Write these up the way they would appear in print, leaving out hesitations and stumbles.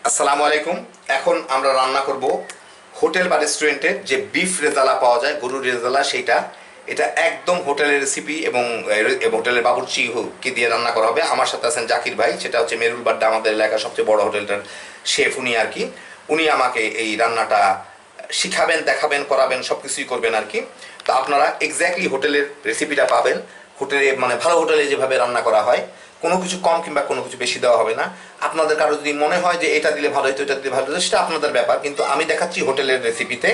আসসালামু আলাইকুম। এখন আমরা রান্না করব হোটেল বা রেস্টুরেন্টের যে বিফ রেজালা পাওয়া যায়, গরুর রেজালা, সেইটা। এটা একদম হোটেলের রেসিপি এবং হোটেলের বাবুর্চিকে দিয়ে রান্না করা হবে। আমার সাথে আছেন জাকির ভাই, সেটা হচ্ছে মেরুল বাড্ডা, আমাদের এলাকার সবচেয়ে বড় হোটেলটার শেফ উনি আর কি। উনি আমাকে এই রান্নাটা শিখাবেন, দেখাবেন, করাবেন, সব কিছুই করবেন আর কি। তো আপনারা এক্স্যাক্টলি হোটেলের রেসিপিটা পাবেন। হোটেলে মানে ভালো হোটেলে যেভাবে রান্না করা হয়, কোনো কিছু কম কিংবা কোনো কিছু বেশি দেওয়া হবে না। আপনাদের কারো যদি মনে হয় যে এটা দিলে ভালো হতো, এটা দিলে ভালো হতো, সেটা আপনাদের ব্যাপার, কিন্তু আমি দেখাচ্ছি হোটেলের রেসিপিতে।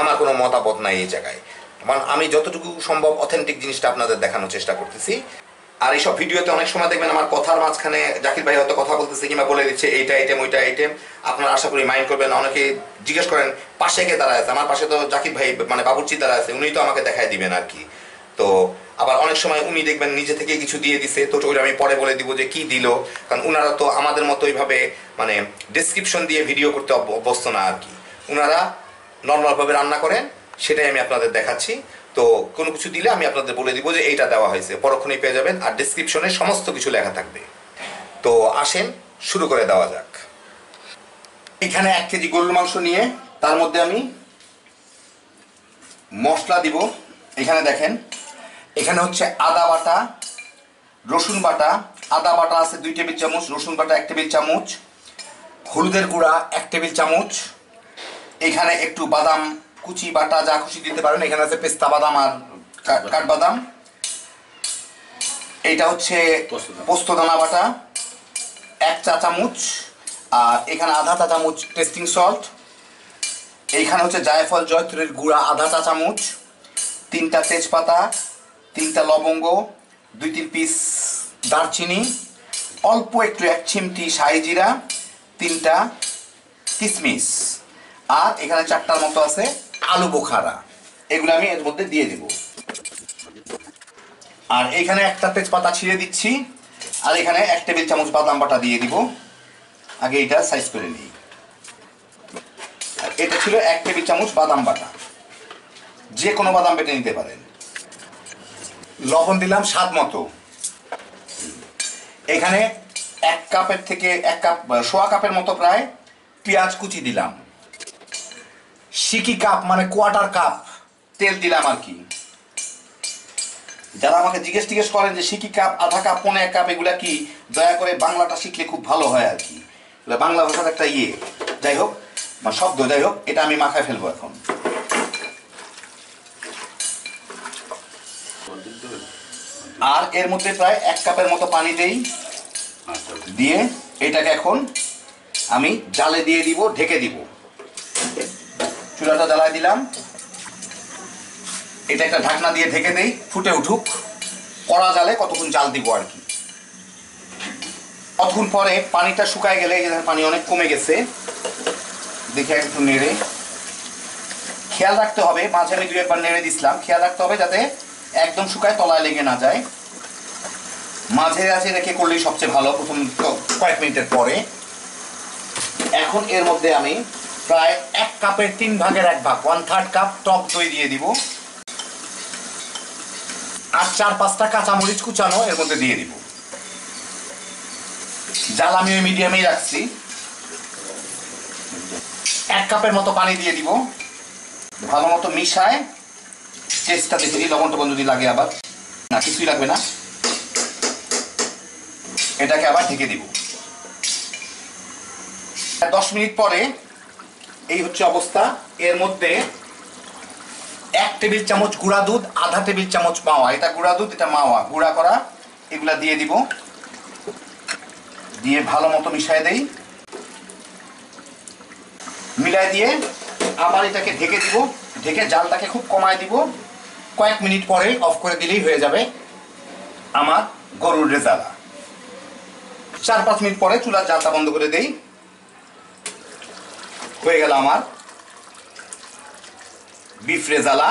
আমার কোনো মতামত নাই এই জায়গায়। মানে আমি যতটুকু সম্ভব অথেন্টিক জিনিসটা আপনাদের দেখানোর চেষ্টা করতেছি। আর এইসব ভিডিওতে অনেক সময় দেখবেন আমার কথার মাঝখানে জাকির ভাই হয়তো কথা বলতেছে কিংবা বলে দিচ্ছে এইটা আইটেম ওইটা আইটেম। আপনারা আশা করি মাইন্ড করবেন। অনেকে জিজ্ঞেস করেন পাশে কে দাঁড়ায় আছে, আমার পাশে তো জাকির ভাই মানে বাবুর্চি দাঁড়ায় আছে, উনি তো আমাকে দেখাই দিবেন আর কি। তো আবার অনেক সময় উনি দেখবেন নিজে থেকে কিছু দিয়ে দিছে, তো ওইটা আমি পরে বলে দিব যে কি দিল, কারণ উনারা তো আমাদের মতো ওইভাবে মানে ডেসক্রিপশন দিয়ে ভিডিও করতে অভ্যস্ত না আর কি। উনারা নর্মালভাবে রান্না করেন, সেটাই আমি আপনাদের দেখাচ্ছি। তো কোনো কিছু দিলে আমি আপনাদের বলে দিব যে এইটা দেওয়া হয়েছে, পরক্ষণেই পেয়ে যাবেন, আর ডেসক্রিপশনে সমস্ত কিছু লেখা থাকবে। তো আসেন শুরু করে দেওয়া যাক। এখানে 1 কেজি গরুর মাংস নিয়ে তার মধ্যে আমি মশলা দিব। এখানে দেখেন, এখানে হচ্ছে আদা বাটা, রসুন বাটা। আদা বাটা আছে 2 টেবিল চামচ, রসুন বাটা 1 টেবিল চামচ, হলুদের গুঁড়া 1 টেবিল চামচ। এখানে একটু বাদাম কুচি বাটা, যা খুশি দিতে পারেন। এখানে আছে পেস্তা বাদাম আর কাঠবাদাম। এইটা হচ্ছে পোস্তদানা বাটা 1 চা চামচ, আর এখানে আধা চা চামচ টেস্টিং সল্ট। এইখানে হচ্ছে জায়ফল জয়ত্রীর গুঁড়া আধা চা চামচ, 3টা তেজপাতা, 3টা লবঙ্গ, 2-3 পিস দারচিনি, অল্প একটু 1 চিমটি শাহি জিরা, 3টা কিশমিশ, আর এখানে 4টার মতো আছে আলু বোখারা। এগুলো আমি এর মধ্যে দিয়ে দিব। আর এখানে একটা তেজপাতা ছিঁড়ে দিচ্ছি, আর এখানে 1 টেবিল চামচ বাদাম বাটা দিয়ে দিব। আগে এটা সাইজ করে নিই। আর এটা ছিল 1 টেবিল চামচ বাদাম বাটা, যে কোনো বাদাম বেটে নিতে পারেন। লবণ দিলাম স্বাদ মতো। এখানে 1 কাপের থেকে 1 কাপ, সোয়া কাপের মতো প্রায় পেঁয়াজ কুচি দিলাম। সিকি কাপ মানে কোয়ার্টার কাপ তেল দিলাম আর কি। যারা আমাকে জিজ্ঞেস করেন যে সিকি কাপ, আধা কাপ, 1 কাপ এগুলা কি, দয়া করে বাংলাটা শিখলে খুব ভালো হয় আর কি। বাংলা ভাষার একটা যাই হোক, শব্দ, যাই হোক, এটা আমি মাখায় ফেলবো এখন। আর এর মধ্যে প্রায় 1 কাপের মতো পানি দেই, দিয়ে এটাকে এখন আমি জালে দিয়ে দিব, ঢেকে দিব। চুলাটা জ্বালায় দিলাম, এটা একটা ঢাকনা দিয়ে ঢেকে দেই, ফুটে উঠুক। কড়া জালে কতক্ষণ জাল দিব আর কি। কতক্ষণ পরে পানিটা শুকায় গেলে, পানি অনেক কমে গেছে, দেখে একটু নেড়ে খেয়াল রাখতে হবে, মাঝে আমি 2 একবার নেড়ে দিছিলাম, খেয়াল রাখতে হবে যাতে একদম শুকায় তলায় লেগে না যায়। মাঝে আছে রেখে করলেই সবচেয়ে ভালো, প্রথম কয়েক মিনিটের পরে। এখন এর মধ্যে আমি প্রায় 1 কাপের 3 ভাগের 1 ভাগ, 1/3 কাপ টক দই দিয়ে দিব, আর 4-5টা কাঁচামরিচ কুচানো এর মধ্যে দিয়ে দিব। জাল আমি ওই মিডিয়ামেই রাখছি। 1 কাপের মতো পানি দিয়ে দিব, ভালো মতো মিশায় টেস্টটা দেখে দিই, লবণ টবণ যদি লাগে, আবার না, কিছুই লাগবে না। এটাকে আবার ঢেকে দিব। 10 মিনিট পরে এই হচ্ছে অবস্থা। এর মধ্যে 1 টেবিল চামচ গুঁড়া দুধ, আধা টেবিল চামচ মাওয়া, এটা গুঁড়া দুধ, এটা মাওয়া গুঁড়া করা, এগুলা দিয়ে দিব। দিয়ে ভালো মতো মিশাই দেই, মিলাই দিয়ে আবার এটাকে ঢেকে দিব। ঢেকে জালটাকে খুব কমায় দিব। কয়েক মিনিট পরে অফ করে দিলেই হয়ে যাবে আমার গরুর রেজালা। 4-5 মিনিট পরে চুলার জালটা বন্ধ করে দেই। হয়ে গেল আমার বিফ রেজালা।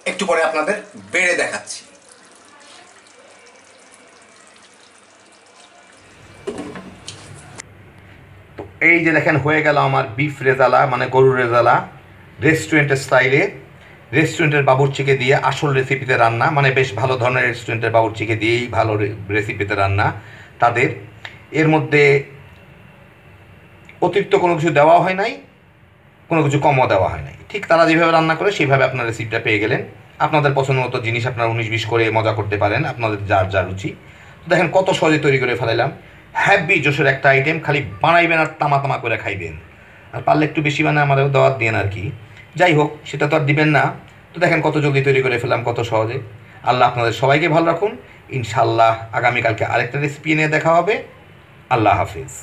একটু পরে আপনাদের বেড়ে দেখাচ্ছি। এই যে দেখেন, হয়ে গেল আমার বিফ রেজালা মানে গরুর রেজালা, রেস্টুরেন্টের স্টাইলে, রেস্টুরেন্টের বাবুর্চিকে দিয়ে আসল রেসিপিতে রান্না, মানে বেশ ভালো ধরনের রেস্টুরেন্টের বাবুর্চিকে দিয়েই ভালো রেসিপিতে রান্না তাদের। এর মধ্যে অতিরিক্ত কোনো কিছু দেওয়া হয় নাই, কোনো কিছু কমও দেওয়া হয় নাই। ঠিক তারা যেভাবে রান্না করে সেইভাবে আপনার রেসিপিটা পেয়ে গেলেন। আপনাদের পছন্দ মতো জিনিস আপনারা 19-20 করে মজা করতে পারেন, আপনাদের যার যা রুচি। তো দেখেন কত সহজে তৈরি করে ফেলাইলাম। হ্যাভি জোশের একটা আইটেম, খালি বানাইবেন আর তামা তামা করে খাইবেন। আর পারলে একটু বেশি বানায় আমারও দাওয়াত দিন আর কি। যাই হোক, সেটা তো আর দিবেন না। তো দেখেন কত জলদি তৈরি করে ফেললাম, কত সহজে। আল্লাহ আপনাদের সবাইকে ভালো রাখুন। ইনশাল্লাহ আগামীকালকে আরেকটা রেসিপি নিয়ে দেখা হবে। আল্লাহ হাফিজ।